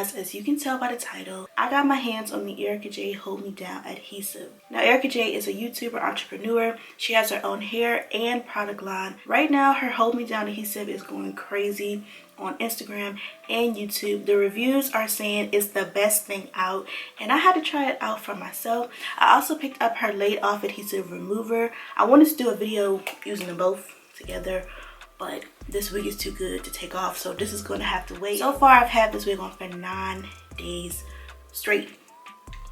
guys, as you can tell by the title, I got my hands on the Erickaj Hold Me Down Adhesive. Now, Erickaj is a YouTuber entrepreneur. She has her own hair and product line. Right now, her Hold Me Down Adhesive is going crazy on Instagram and YouTube. The reviews are saying it's the best thing out, and I had to try it out for myself. I also picked up her laid off adhesive remover. I wanted to do a video using them both together, but this wig is too good to take off, so this is going to have to wait. So far, I've had this wig on for 9 days straight.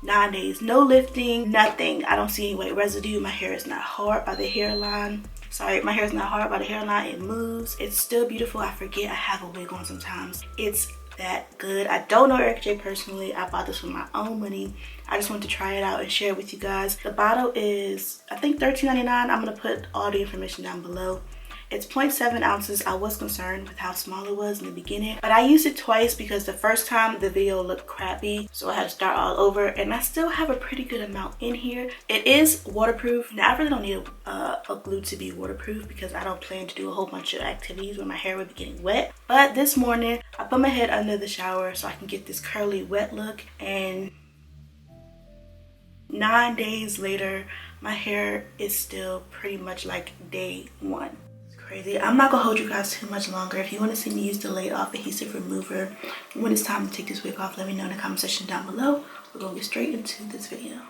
9 days, no lifting, nothing. I don't see any white residue. My hair is not hard by the hairline. Sorry, my hair is not hard by the hairline. It moves. It's still beautiful. I forget I have a wig on sometimes. It's that good. I don't know Erickaj personally. I bought this with my own money. I just wanted to try it out and share it with you guys. The bottle is, I think, $13.99. I'm going to put all the information down below. It's 0.7 ounces. I was concerned with how small it was in the beginning, but I used it twice because the first time the video looked crappy, so I had to start all over, and I still have a pretty good amount in here. It is waterproof. Now, I really don't need a glue to be waterproof because I don't plan to do a whole bunch of activities where my hair would be getting wet. But this morning, I put my head under the shower so I can get this curly wet look, and 9 days later, my hair is still pretty much like day one. Crazy. I'm not gonna hold you guys too much longer. If you want to see me use the laid off adhesive remover when it's time to take this wig off, let me know in the comment section down below. We're gonna get straight into this video.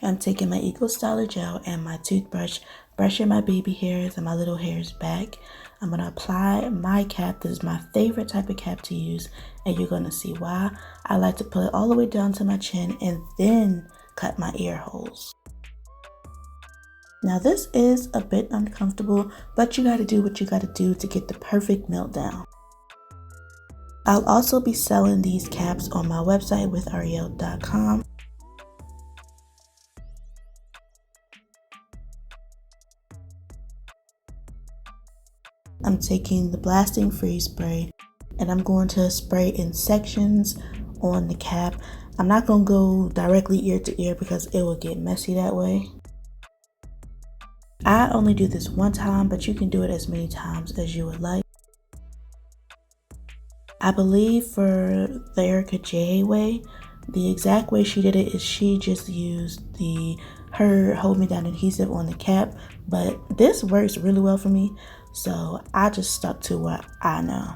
I'm taking my Eco Styler gel and my toothbrush, brushing my baby hairs and my little hairs back. I'm gonna apply my cap. This is my favorite type of cap to use, and you're gonna see why. I like to pull it all the way down to my chin and then cut my ear holes. Now, this is a bit uncomfortable, but you gotta do what you gotta do to get the perfect meltdown. I'll also be selling these caps on my website, WithArielle.com. I'm taking the blasting freeze spray, and I'm going to spray in sections on the cap. I'm not gonna go directly ear to ear because it will get messy that way. I only do this one time, but you can do it as many times as you would like. I believe for the Erickaj way, the exact way she did it is she just used her Hold Me Down adhesive on the cap, but this works really well for me, so I just stuck to what I know.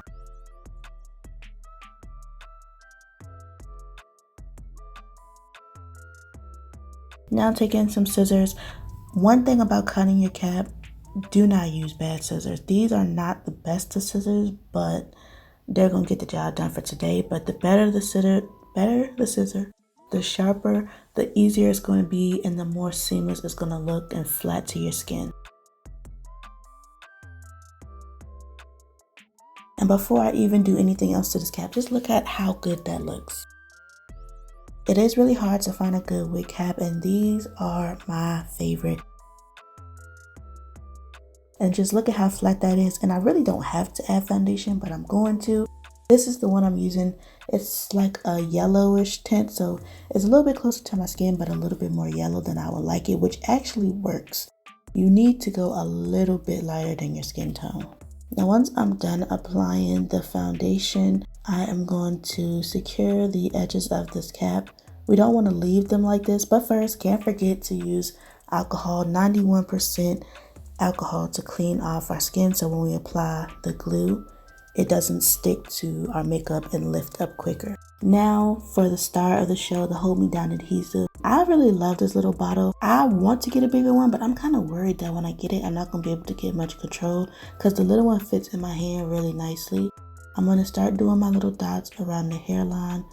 Now I'm taking some scissors. One thing about cutting your cap, do not use bad scissors. These are not the best of scissors, but they're gonna get the job done for today. But the better the scissor, the sharper, the easier it's gonna be, and the more seamless it's gonna look and flat to your skin. And before I even do anything else to this cap, just look at how good that looks. It is really hard to find a good wig cap, and these are my favorite. And just look at how flat that is. And I really don't have to add foundation, but I'm going to. This is the one I'm using. It's like a yellowish tint, so it's a little bit closer to my skin, but a little bit more yellow than I would like it, which actually works. You need to go a little bit lighter than your skin tone. Now, once I'm done applying the foundation, I am going to secure the edges of this cap. We don't want to leave them like this, but first, can't forget to use alcohol, 91% alcohol, to clean off our skin, so when we apply the glue, it doesn't stick to our makeup and lift up quicker. Now, for the star of the show, the Hold Me Down adhesive. I really love this little bottle. I want to get a bigger one, but I'm kind of worried that when I get it, I'm not going to be able to get much control because the little one fits in my hand really nicely. I'm going to start doing my little dots around the hairline.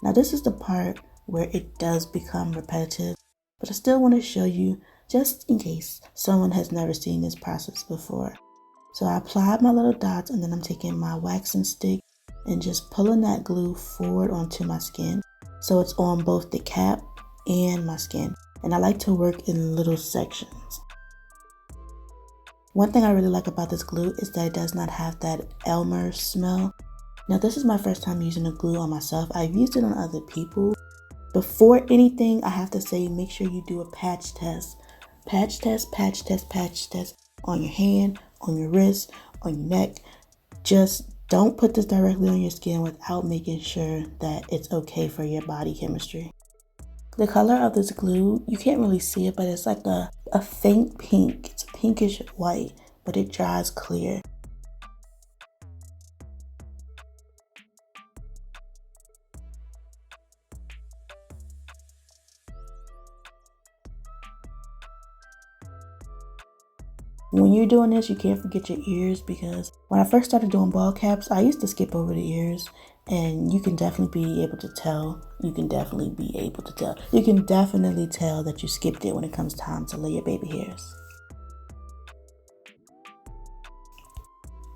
Now, this is the part where it does become repetitive, but I still want to show you just in case someone has never seen this process before. So I applied my little dots, and then I'm taking my waxing stick and just pulling that glue forward onto my skin so it's on both the cap and my skin. And I like to work in little sections. One thing I really like about this glue is that it does not have that Elmer smell. Now, this is my first time using a glue on myself. I've used it on other people. Before anything, I have to say, make sure you do a patch test. Patch test, patch test, patch test on your hand, on your wrist, on your neck. Just Don't put this directly on your skin without making sure that it's okay for your body chemistry. The color of this glue, you can't really see it, but it's like a faint pink. It's pinkish white, but it dries clear. When you're doing this, you can't forget your ears, because when I first started doing ball caps, I used to skip over the ears, and you can definitely be able to tell. You can definitely tell that you skipped it when it comes time to lay your baby hairs.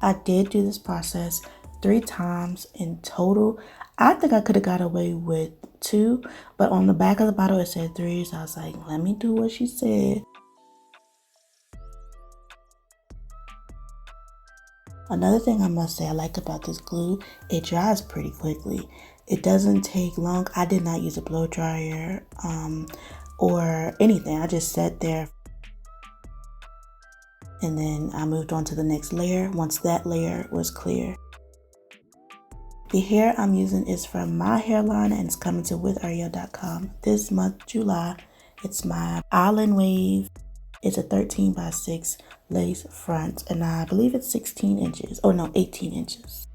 I did do this process 3 times in total. I think I could have got away with 2, but on the back of the bottle it said 3, so I was like, let me do what she said. Another thing I must say I like about this glue, it dries pretty quickly. It doesn't take long. I did not use a blow dryer or anything. I just sat there and then I moved on to the next layer once that layer was clear. The hair I'm using is from my Hairline and it's coming to WithArielle.com this month, July. It's my Island Wave. It's a 13 by 6 lace front, and I believe it's 16 inches. Oh no, 18 inches.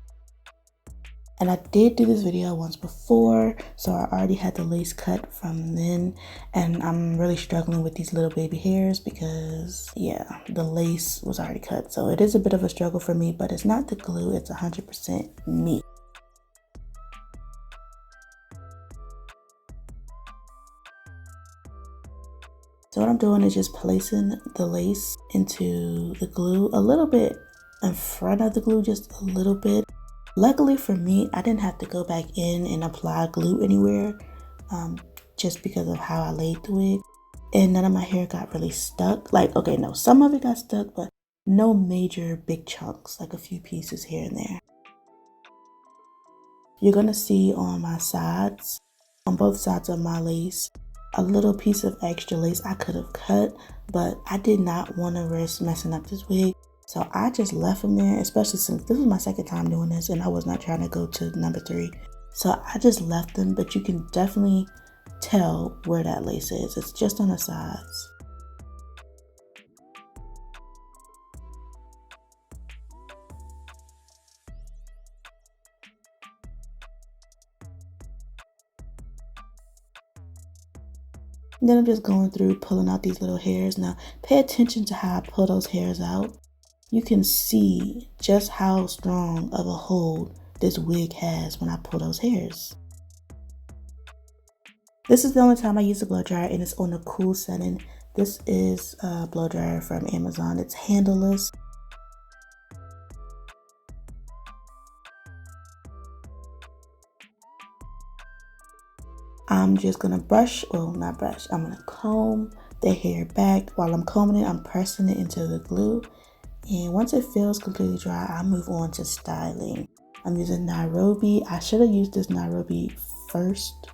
And I did do this video once before, so I already had the lace cut from then, and I'm really struggling with these little baby hairs because, yeah, the lace was already cut. So it is a bit of a struggle for me, but it's not the glue, it's 100% me. So what I'm doing is just placing the lace into the glue a little bit in front of the glue, just a little bit. Luckily for me, I didn't have to go back in and apply glue anywhere just because of how I laid the wig. And none of my hair got really stuck. Like, okay, no, some of it got stuck, but no major big chunks, like a few pieces here and there. You're gonna see on my sides, on both sides of my lace, a little piece of extra lace I could have cut, but I did not want to risk messing up this wig. So I just left them there, especially since this was my second time doing this and I was not trying to go to number 3. So I just left them, but you can definitely tell where that lace is. It's just on the sides. Then I'm just going through pulling out these little hairs. Now pay attention to how I pull those hairs out. You can see just how strong of a hold this wig has when I pull those hairs. This is the only time I use a blow dryer, and it's on the cool setting. This is a blow dryer from Amazon. It's handleless. I'm just gonna I'm gonna comb the hair back. While I'm combing it, I'm pressing it into the glue. And once it feels completely dry, I move on to styling. I'm using Nairobi. I should have used this Nairobi first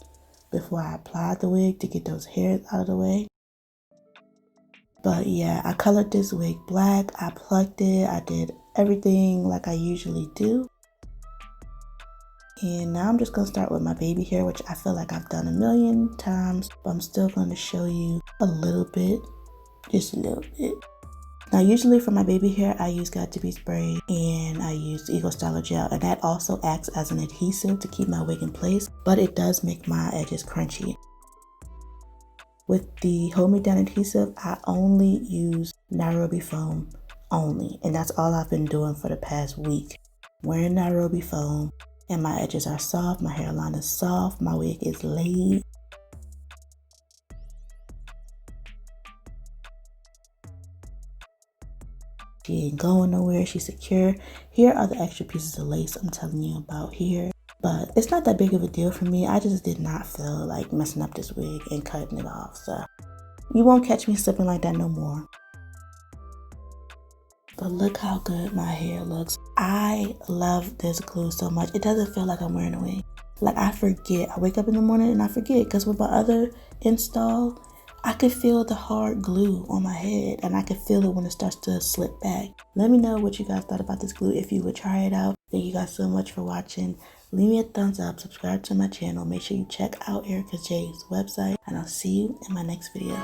before I applied the wig to get those hairs out of the way. But yeah, I colored this wig black. I plucked it. I did everything like I usually do. And now I'm just going to start with my baby hair, which I feel like I've done a million times, but I'm still going to show you a little bit, just a little bit. Now usually for my baby hair, I use Got2b spray and I use Eco Styler gel, and that also acts as an adhesive to keep my wig in place, but it does make my edges crunchy. With the Hold Me Down adhesive, I only use Nairobi foam only, and that's all I've been doing for the past week. Wearing Nairobi foam. And my edges are soft, my hairline is soft, my wig is laid. She ain't going nowhere, she's secure. Here are the extra pieces of lace I'm telling you about here. But it's not that big of a deal for me. I just did not feel like messing up this wig and cutting it off. So you won't catch me slipping like that no more. But look how good my hair looks. I love this glue so much. It doesn't feel like I'm wearing a wig. Like I forget. I wake up in the morning and I forget, because with my other install, I could feel the hard glue on my head, and I could feel it when it starts to slip back. Let me know what you guys thought about this glue if you would try it out. Thank you guys so much for watching. Leave me a thumbs up, subscribe to my channel, make sure you check out Erickaj's website, and I'll see you in my next video.